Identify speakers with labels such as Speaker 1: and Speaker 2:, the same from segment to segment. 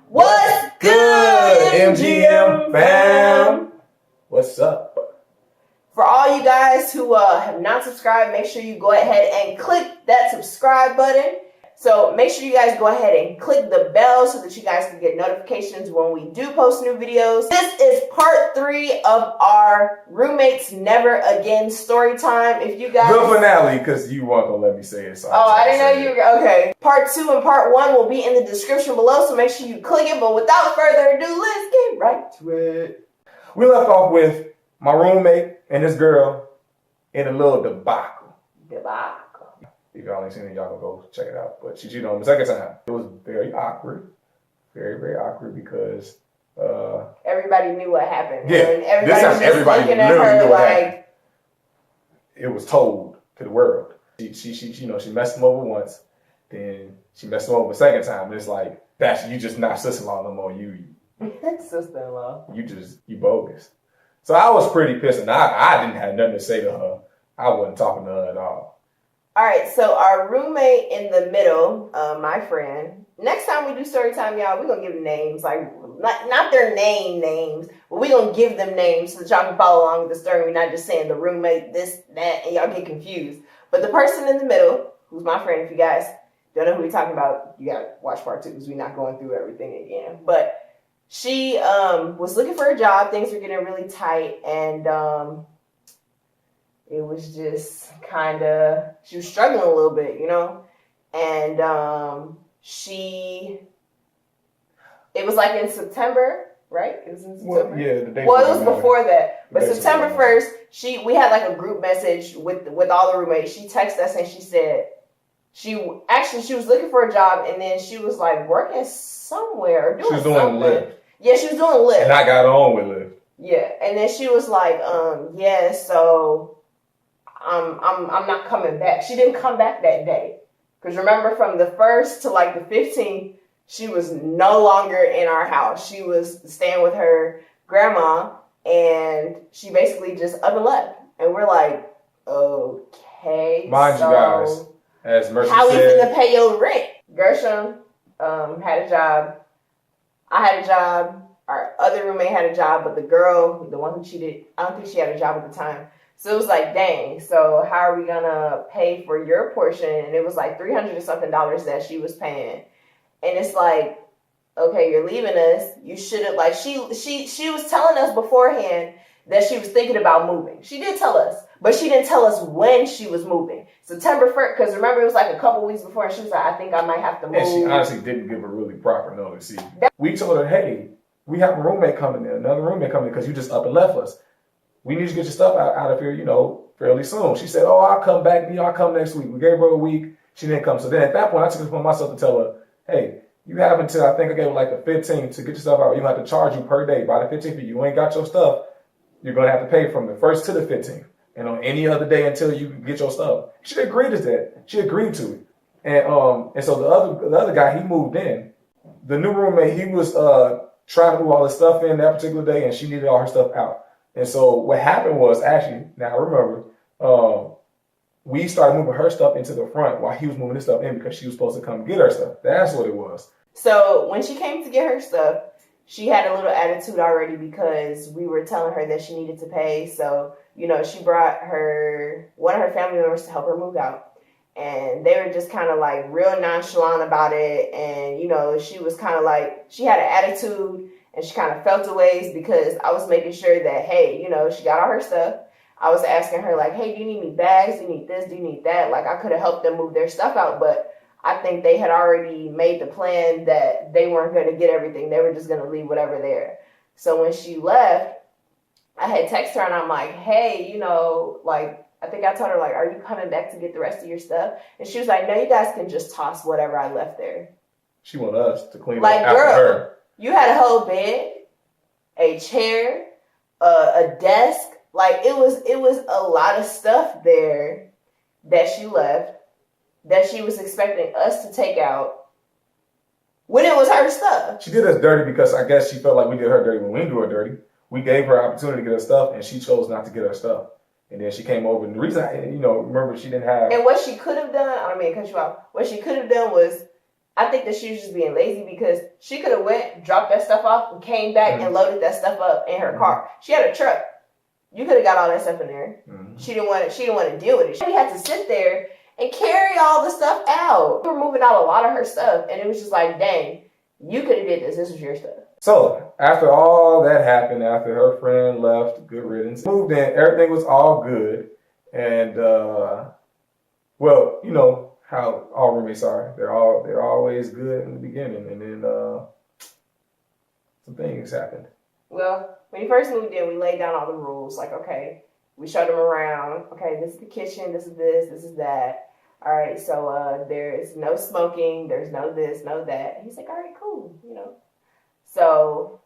Speaker 1: What's good, MGM fam?
Speaker 2: What's up?
Speaker 1: For all you guys who have not subscribed, make sure you go ahead and click that subscribe button. So make sure you guys go ahead and click the bell so that you guys can get notifications when we do post new videos. This is part 3 of our Roommates Never Again story time. If you guys...
Speaker 2: The finale, because you weren't going to let me say it. So
Speaker 1: I didn't know you were... Okay. Part 2 and part 1 will be in the description below, so make sure you click it. But without further ado, let's get right to it.
Speaker 2: We left off with my roommate and this girl in a little debacle. If y'all ain't seen it, y'all can go check it out. But she cheated on the second time. It was very awkward. Very, very awkward because...
Speaker 1: everybody knew what happened.
Speaker 2: Yeah,
Speaker 1: and everybody was just looking at her like...
Speaker 2: It was told to the world. She messed him over once. Then she messed him over the second time. And it's like, you just not sister-in-law no more. You
Speaker 1: sister-in-law.
Speaker 2: You bogus. So I was pretty pissed. And I didn't have nothing to say to her. I wasn't talking to her at all.
Speaker 1: All right, so our roommate in the middle, my friend. Next time we do story time, y'all, we're going to give them names. Like, not their names, but we're going to give them names so that y'all can follow along with the story. We're not just saying the roommate, this, that, and y'all get confused. But the person in the middle, who's my friend, if you guys don't know who we're talking about, you got to watch part 2 because we're not going through everything again. But she was looking for a job. Things were getting really tight, and... it was just she was struggling a little bit, and it was like in September, right? It was in September.
Speaker 2: Well, yeah, the day.
Speaker 1: Well, it was before that, but September 1st, we had like a group message with all the roommates. She texted us and she said she was looking for a job, and then she was like working somewhere or doing something. She was doing Lyft. Yeah, she was doing Lyft.
Speaker 2: And I got on with Lyft.
Speaker 1: Yeah, and then she was like, so. I'm not coming back. She didn't come back that day. Because remember, from the 1st to like the 15th, she was no longer in our house. She was staying with her grandma, and she basically just up and left. And we're like, okay.
Speaker 2: Mind you guys, as Mercides
Speaker 1: how we
Speaker 2: said,
Speaker 1: finna pay your rent? Gershom had a job. I had a job. Our other roommate had a job, but the girl, the one who cheated, I don't think she had a job at the time. So it was like, dang, so how are we going to pay for your portion? And it was like $300 or something that she was paying. And it's like, okay, you're leaving us. You should have, like, she was telling us beforehand that she was thinking about moving. She did tell us, but she didn't tell us when she was moving. September 1st, because remember, it was like a couple weeks before, and she was like, I think I might have to move.
Speaker 2: And she honestly didn't give a really proper notice. See, we told her, hey, we have a roommate coming in, another roommate coming in, because you just up and left us. We need to get your stuff out of here, fairly soon. She said, I'll come back. I'll come next week. We gave her a week. She didn't come. So then at that point, I took it upon myself to tell her, hey, you have until, I think I gave her like the 15th to get your stuff out. You have to charge you per day. By the 15th, if you ain't got your stuff, you're going to have to pay from the 1st to the 15th. And on any other day until you get your stuff. She agreed to that. She agreed to it. And so the other guy, he moved in. The new roommate, he was trying to move all his stuff in that particular day, and she needed all her stuff out. And so what happened was, actually, now I remember, we started moving her stuff into the front while he was moving his stuff in because she was supposed to come get her stuff. That's what it was.
Speaker 1: So when she came to get her stuff, she had a little attitude already because we were telling her that she needed to pay. So, she brought one of her family members to help her move out. And they were just kind of like real nonchalant about it. And, she was kind of like, she had an attitude. And she kind of felt a ways because I was making sure that, hey, she got all her stuff. I was asking her, like, hey, do you need any bags? Do you need this? Do you need that? Like, I could have helped them move their stuff out. But I think they had already made the plan that they weren't going to get everything. They were just going to leave whatever there. So when she left, I had texted her and I'm like, hey, I think I told her, like, are you coming back to get the rest of your stuff? And she was like, no, you guys can just toss whatever I left there.
Speaker 2: She wanted us to clean up
Speaker 1: after
Speaker 2: girl, her.
Speaker 1: You had a whole bed, a chair, a desk. Like it was a lot of stuff there that she left that she was expecting us to take out when it was her stuff.
Speaker 2: She did us dirty because I guess she felt like we did her dirty when we didn't do her dirty. We gave her an opportunity to get her stuff and she chose not to get her stuff. And then she came over and the reason, remember she didn't have.
Speaker 1: And what she could have done, I don't mean to cut you off. What she could have done was I think that she was just being lazy because she could have went, dropped that stuff off, and came back and loaded that stuff up in her car. She had a truck. You could have got all that stuff in there. She didn't want to deal with it. She had to sit there and carry all the stuff out. We were moving out a lot of her stuff, and it was just like, dang, you could have did this. This was your stuff.
Speaker 2: So after all that happened, after her friend left, good riddance, moved in, everything was all good, and well, you know how all roommates are. They're always good in the beginning, and then some things happened.
Speaker 1: Well, when you first moved in, we laid down all the rules. Like, okay, we showed them around. Okay, this is the kitchen. This is this. This is that. All right, so there's no smoking. There's no this, no that. And he's like, all right, cool. You know. So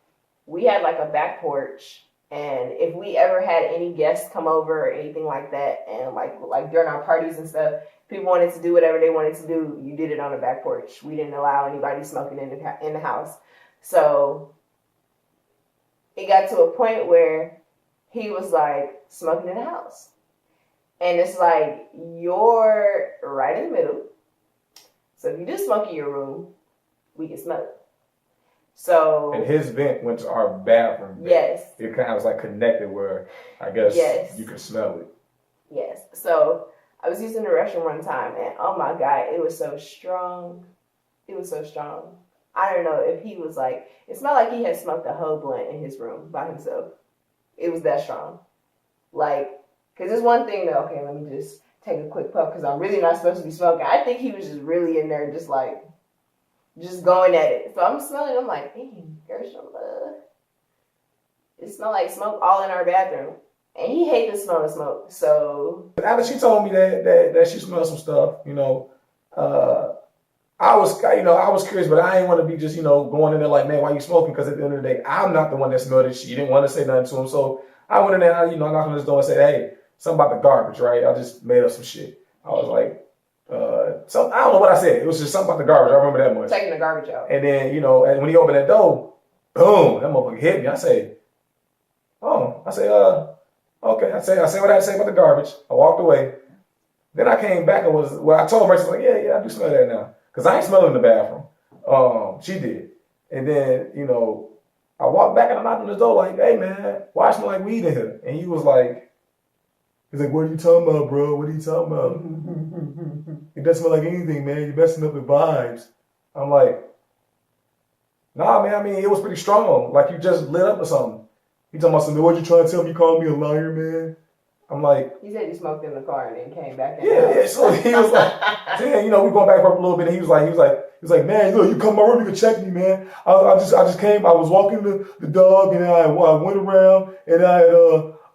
Speaker 1: we had like a back porch, and if we ever had any guests come over or anything like that, and like during our parties and stuff, people wanted to do whatever they wanted to do. You did it on the back porch. We didn't allow anybody smoking in the house. So it got to a point where he was like smoking in the house, and it's like you're right in the middle. So if you do smoke in your room, we can smell it. So
Speaker 2: and his vent went to our bathroom vent.
Speaker 1: Yes.
Speaker 2: It kind of was like connected where I guess you could smell it.
Speaker 1: Yes. So I was using the restroom one time, and oh my God, it was so strong. It was so strong. I don't know if he was like, it smelled like he had smoked a whole blunt in his room by himself. It was that strong. Like, because it's one thing that, okay, let me just take a quick puff because I'm really not supposed to be smoking. I think he was just really in there just like, just going at it. So I'm smelling it. I'm like, dang, Gershom, it smelled like smoke all in our bathroom. And he hated the smell of smoke. So
Speaker 2: after she told me that she smelled some stuff, you know, I was curious, but I didn't want to be just, you know, going in there like, man, why you smoking? Because at the end of the day, I'm not the one that smelled it. She didn't want to say nothing to him. So I went in there, you know, knocked on his door and said, hey, something about the garbage, right? I just made up some shit. I was like, I don't know what I said. It was just something about the garbage. I remember that much.
Speaker 1: Taking the garbage out.
Speaker 2: And then, you know, when he opened that door, boom, that motherfucker hit me. I say, okay. I say what I had to say about the garbage. I walked away. Then I came back and I told Mercy, like, yeah, I do smell that now. Because I ain't smelling in the bathroom. She did. And then, you know, I walked back and I knocked on his door like, hey, man, why I smell like weed in here? And he was like, what are you talking about, bro? What are you talking about? It doesn't smell like anything, man. You're messing up the vibes. I'm like, nah, man, I mean, it was pretty strong. Like you just lit up or something. He talking about something, what you trying to tell me? You calling me a liar, man? I'm like... He
Speaker 1: said he smoked in the car and then came back in.
Speaker 2: Yeah, so he was like, damn, you know, we going back for a little bit and he was like, man, look, you come to my room, you can check me, man. I just came, I was walking the dog and I went around and I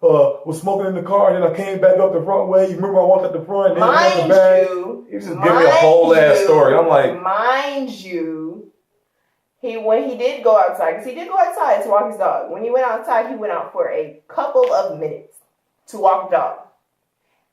Speaker 2: was smoking in the car and then I came back up the front way. You remember I walked up the front and then I went back. He was just giving me a whole ass story. I'm like...
Speaker 1: Mind you, when he did go outside, because he did go outside to walk his dog. When he went outside, he went out for a couple of minutes to walk the dog.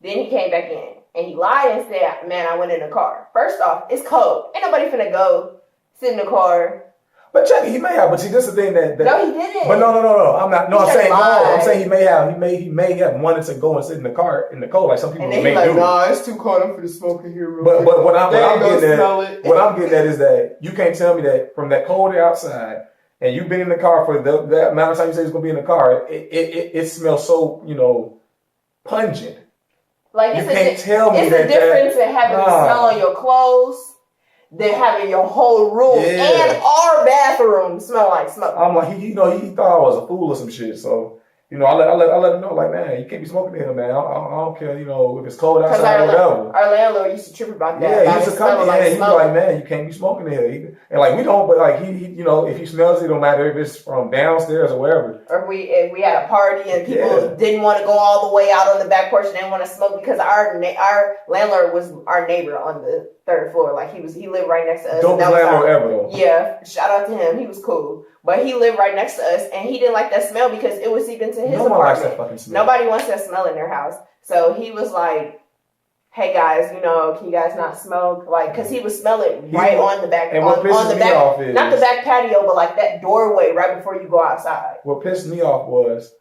Speaker 1: Then he came back in and he lied and said, man, I went in the car. First off, it's cold. Ain't nobody finna go sit in the car.
Speaker 2: But check it, he may have. But see, this is the thing that
Speaker 1: no, he didn't.
Speaker 2: But no. I'm not. No, I'm saying he may have. He may have wanted to go and sit in the car in the cold, like some people may do.
Speaker 3: Nah, it's too cold. I'm for the smoke in here.
Speaker 2: But what I'm getting at is that you can't tell me that from that cold air outside, and you've been in the car for that amount of time you say it's gonna be in the car. It smells so, you know, pungent.
Speaker 1: Like
Speaker 2: you can't tell me that.
Speaker 1: It's a difference in having the smell on your clothes than having your whole room and our bathroom smell like smoke.
Speaker 2: I'm like, he thought I was a fool or some shit. So, you know, I let him know, like, man, you can't be smoking in here, man. I don't care, you know, if it's cold outside or whatever.
Speaker 1: Our landlord used to trip about that.
Speaker 2: Yeah, he used to come in and he'd be like, man, you can't be smoking in here. And like, we don't, but like, he you know, if he smells it, no matter if it's from downstairs or wherever.
Speaker 1: Or if we had a party and people didn't want to go all the way out on the back porch and didn't want to smoke because our landlord was our neighbor on the third floor. Like he lived right next to us.
Speaker 2: Dopest landlord ever though.
Speaker 1: Yeah, shout out to him. He was cool. But he lived right next to us, and he didn't like that smell because it was seeping to his apartment.
Speaker 2: No one likes that fucking smell.
Speaker 1: Nobody wants that smell in their house. So he was like, hey guys, you know, can you guys not smoke? Like, because he would smell it right on the back,
Speaker 2: and what pisses me off is,
Speaker 1: not the back patio, but like that doorway right before you go outside.
Speaker 2: What pissed me off was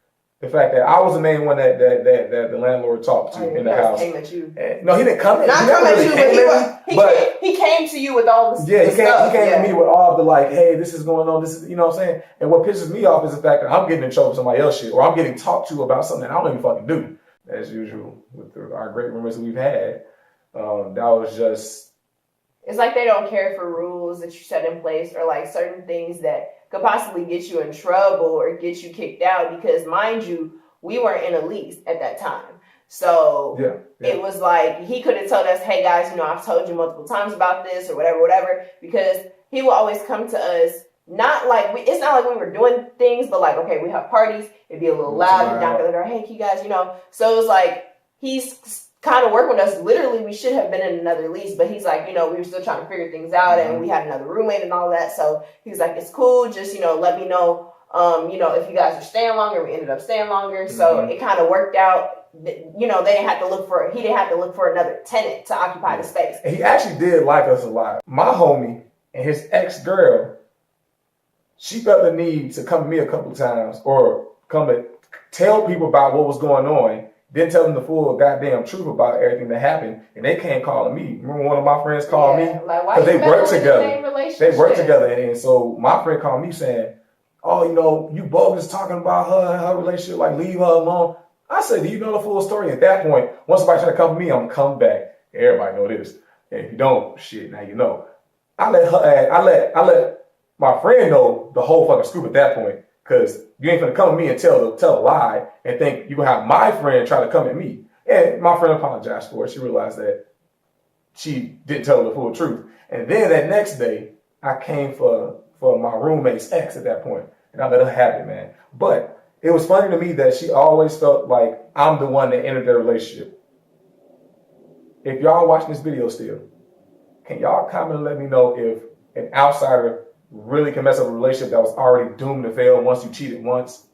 Speaker 2: The fact that I was the main one that the landlord talked to in the house.
Speaker 1: Came at you.
Speaker 2: No, he didn't come at me.
Speaker 1: Not come at you, but he came to you with all the
Speaker 2: yeah,
Speaker 1: stuff.
Speaker 2: He came to me with all the like, hey, this is going on. This is, you know what I'm saying? And what pisses me off is the fact that I'm getting in trouble with somebody else's shit, or I'm getting talked to about something that I don't even fucking do. As usual with our great roommates we've had, that was just.
Speaker 1: It's like they don't care for rules that you set in place, or like certain things that could possibly get you in trouble or get you kicked out, because mind you, we weren't in a lease at that time. So it was like, he could have told us, hey guys, you know, I've told you multiple times about this or whatever, because he will always come to us, not like, it's not like we were doing things, but like, okay, we have parties, it'd be a little loud, he'd knock on the door, hey, you guys, you know. So it was like, he's kind of working with us. Literally, we should have been in another lease, but he's like, you know, we were still trying to figure things out, and we had another roommate and all that. So he's like, it's cool, just, you know, let me know, you know, if you guys are staying longer. We ended up staying longer, so it kind of worked out. You know, he didn't have to look for another tenant to occupy the space.
Speaker 2: And he actually did like us a lot. My homie and his ex-girl, she felt the need to come to me a couple times, or come and tell people about what was going on. Didn't tell them the full goddamn truth about everything that happened, and they came calling me. Remember, one of my friends called me because they work together. They work together, and so my friend called me saying, "Oh, you know, you bogus talking about her and her relationship. Like, leave her alone." I said, "Do you know the full story?" At that point, once somebody try to come to me, I'm gonna come back. Everybody know this, and if you don't, shit, now you know. I let my friend know the whole fucking scoop at that point. Because you ain't gonna come to me and tell a lie and think you gonna have my friend try to come at me. And my friend apologized for it. She realized that she didn't tell the full truth. And then that next day, I came for my roommate's ex at that point, and I let her have it, man. But it was funny to me that she always felt like I'm the one that entered their relationship. If y'all watching this video still, can y'all comment and let me know if an outsider really can mess up a relationship that was already doomed to fail once you cheated once?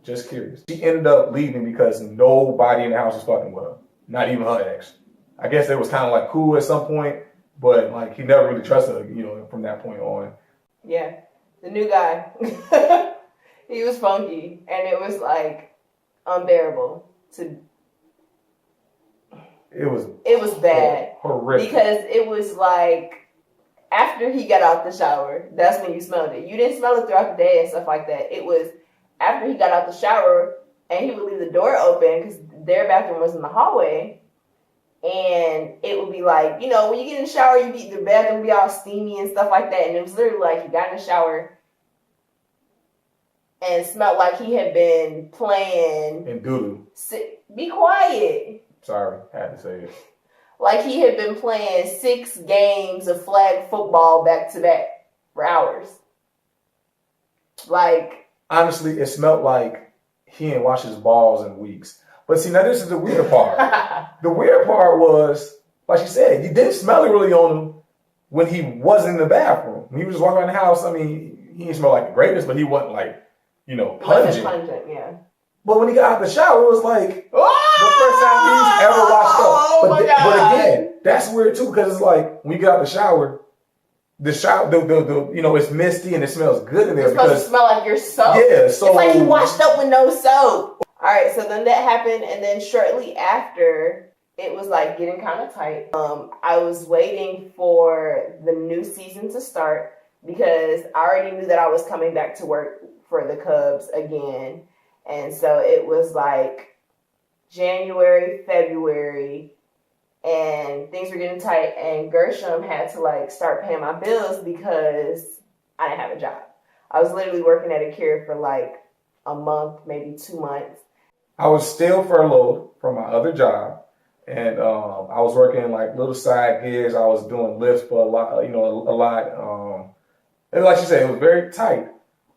Speaker 2: Just curious. She ended up leaving because nobody in the house was fucking with her. Not even her ex. I guess they was kind of like cool at some point, but like he never really trusted her, you know, from that point on.
Speaker 1: Yeah. The new guy. He was funky, and it was like unbearable to. It was bad.
Speaker 2: Horrific.
Speaker 1: Because it was like, after he got out the shower, that's when you smelled it. You didn't smell it throughout the day and stuff like that. It was after he got out the shower, and he would leave the door open because their bathroom was in the hallway. And it would be like, you know, when you get in the shower, the bathroom would be all steamy and stuff like that. And it was literally like he got in the shower and smelled like he had been playing.
Speaker 2: And doo-doo.
Speaker 1: Be quiet.
Speaker 2: Sorry, I had to say it.
Speaker 1: Like he had been playing 6 games of flag football back to back for hours. Like,
Speaker 2: honestly, it smelled like he didn't wash his balls in weeks. But see, now this is the weird part. The weird part was, like she said, you didn't smell it really on him when he wasn't in the bathroom. When he was just walking around the house, I mean, he didn't smell like the greatest, but he wasn't like, you know, pungent.
Speaker 1: Yeah.
Speaker 2: But when he got out the shower, it was like the first time he's ever washed up. But again, that's weird too, because it's like when you get out the shower, the you know, it's misty and it smells good in there.
Speaker 1: It's supposed to smell like your soap.
Speaker 2: Yeah, so
Speaker 1: it's like you washed up with no soap. All right, so then that happened, and then shortly after, it was like getting kind of tight. I was waiting for the new season to start because I already knew that I was coming back to work for the Cubs again. And so it was like January, February, and things were getting tight, and Gershom had to like start paying my bills because I didn't have a job. I was literally working at a care for like a month, maybe 2 months.
Speaker 2: I was still furloughed from my other job, and I was working like little side gigs. I was doing lifts for a lot, you know, a lot. And like she said, it was very tight.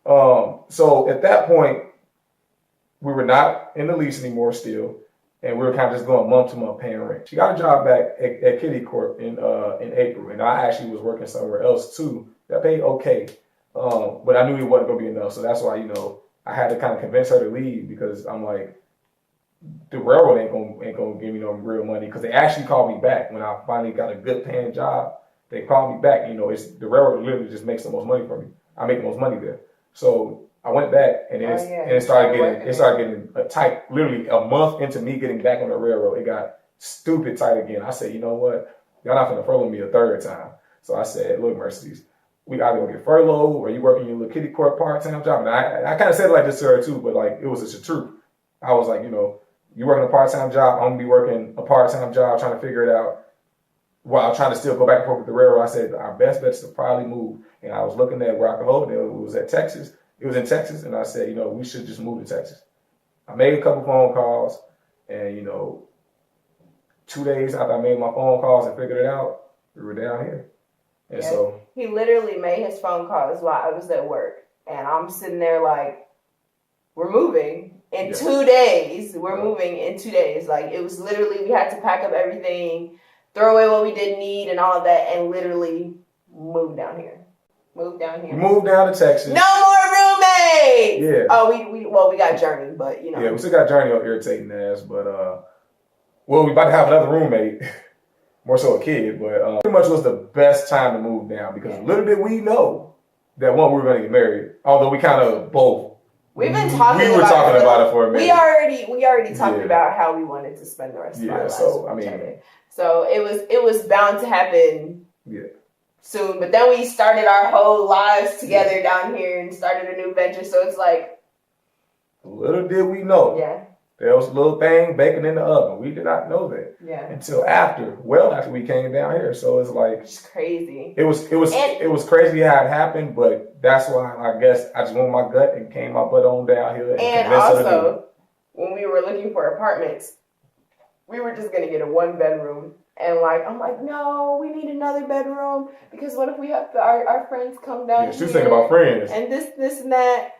Speaker 2: So at that point, we were not in the lease anymore still, and we were kind of just going month to month paying rent. She got a job back at Kitty Corp in April, and I actually was working somewhere else too. That paid okay, but I knew it wasn't gonna be enough, so that's why, you know, I had to kind of convince her to leave, because I'm like, the railroad ain't gonna give me no real money, because they actually called me back when I finally got a good paying job. They called me back. You know, the railroad literally just makes the most money for me. I make the most money there. So I went back, and then it started getting tight. Literally a month into me getting back on the railroad, it got stupid tight again. I said, you know what? Y'all not gonna furlough me a third time. So I said, look, Mercides, we either gonna get furloughed or you working your little kitty court part-time job. And I kind of said it like this to her too, but like it was just the truth. I was like, you know, you working a part-time job, I'm gonna be working a part-time job trying to figure it out while trying to still go back and forth with the railroad. I said our best bet is to probably move. And I was looking at where I could hold it. It was at Texas. It was in Texas, and I said, you know, we should just move to Texas. I made a couple phone calls, and you know, 2 days after I made my phone calls and figured it out, we were down here. And so
Speaker 1: he literally made his phone calls while I was at work, and I'm sitting there like, we're moving in 2 days. We're moving in 2 days. Like it was literally, we had to pack up everything, throw away what we didn't need, and all of that, and literally move down here. Moved down here.
Speaker 2: Moved down to Texas.
Speaker 1: No more roommates.
Speaker 2: Yeah.
Speaker 1: Oh, we got Journey, but you know.
Speaker 2: Yeah, we still got Journey up irritating ass, but well, we about to have another roommate, more so a kid, but pretty much was the best time to move down because little did we know that we were going to get married. Although we kind of both.
Speaker 1: We've been talking.
Speaker 2: We were talking about it for a minute.
Speaker 1: We already talked about how we wanted to spend the rest of our lives.
Speaker 2: So
Speaker 1: with each other. So it was bound to happen.
Speaker 2: Yeah.
Speaker 1: Soon, but then we started our whole lives together down here and started a new venture. So it's like,
Speaker 2: little did we know.
Speaker 1: Yeah.
Speaker 2: There was a little thing baking in the oven. We did not know that.
Speaker 1: Yeah.
Speaker 2: Until after we came down here. So it's like
Speaker 1: it's crazy.
Speaker 2: It was crazy how it happened, but that's why I guess I just went my gut and came my butt on down here.
Speaker 1: And also, when we were looking for apartments, we were just gonna get a 1-bedroom. And like, I'm like, no, we need another bedroom because what if we have our friends come down here?
Speaker 2: She's thinking about friends.
Speaker 1: And this and that.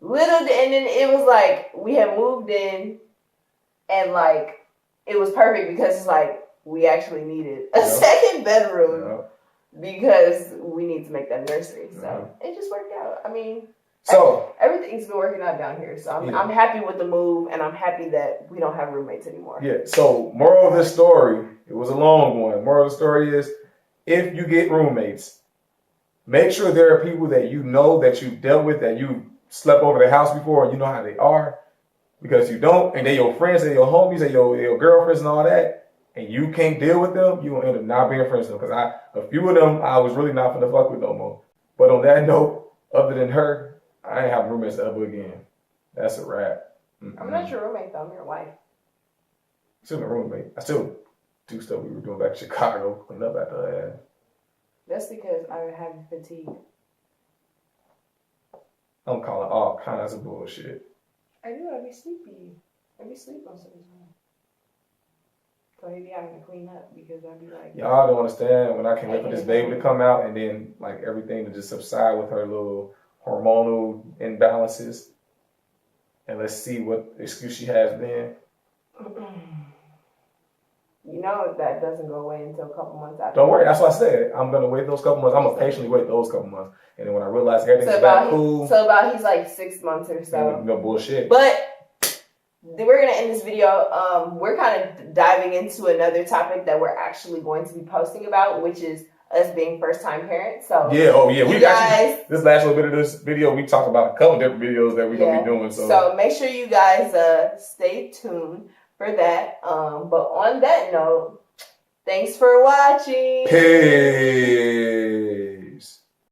Speaker 1: And then it was like, we had moved in and like, it was perfect because it's like, we actually needed a second bedroom because we need to make that nursery. So it just worked out. I mean, so everything's been working out down here. So I'm happy with the move and I'm happy that we don't have roommates anymore.
Speaker 2: Yeah. So moral of this story, it was a long one. Moral of the story is if you get roommates, make sure there are people that you know that you've dealt with, that you slept over their house before and you know how they are. Because if you don't, and they're your friends, they're your homies, they're your girlfriends and all that, and you can't deal with them, you're going to end up not being friends with them. Because a few of them I was really not going to fuck with no more. But on that note, other than her, I ain't have roommates ever again. That's a wrap.
Speaker 1: I'm not your roommate though, I'm your wife.
Speaker 2: Still my roommate. I still do stuff we were doing back in Chicago, clean up after her ass.
Speaker 1: That's because I have fatigue.
Speaker 2: I'm calling all kinds of bullshit.
Speaker 1: I do. I be sleepy. I be sleep most of the time. So he be having to clean up because I be like.
Speaker 2: Y'all don't understand when I can't wait for this baby to come out and then like everything to just subside with her little hormonal imbalances. And let's see what excuse she has then.
Speaker 1: You know that doesn't go away until a couple months after.
Speaker 2: Don't worry, that's what I said. I'm gonna wait those couple months. I'm gonna patiently wait those couple months, and then when I realize everything's back cool.
Speaker 1: So about he's like 6 months or so.
Speaker 2: No bullshit.
Speaker 1: But we're gonna end this video. We're kind of diving into another topic that we're actually going to be posting about, which is us being first-time parents. So
Speaker 2: we guys, this last little bit of this video, we talked about a couple different videos that we're gonna be doing.
Speaker 1: So make sure you guys stay tuned for that. But on that note, thanks for watching.
Speaker 2: Peace.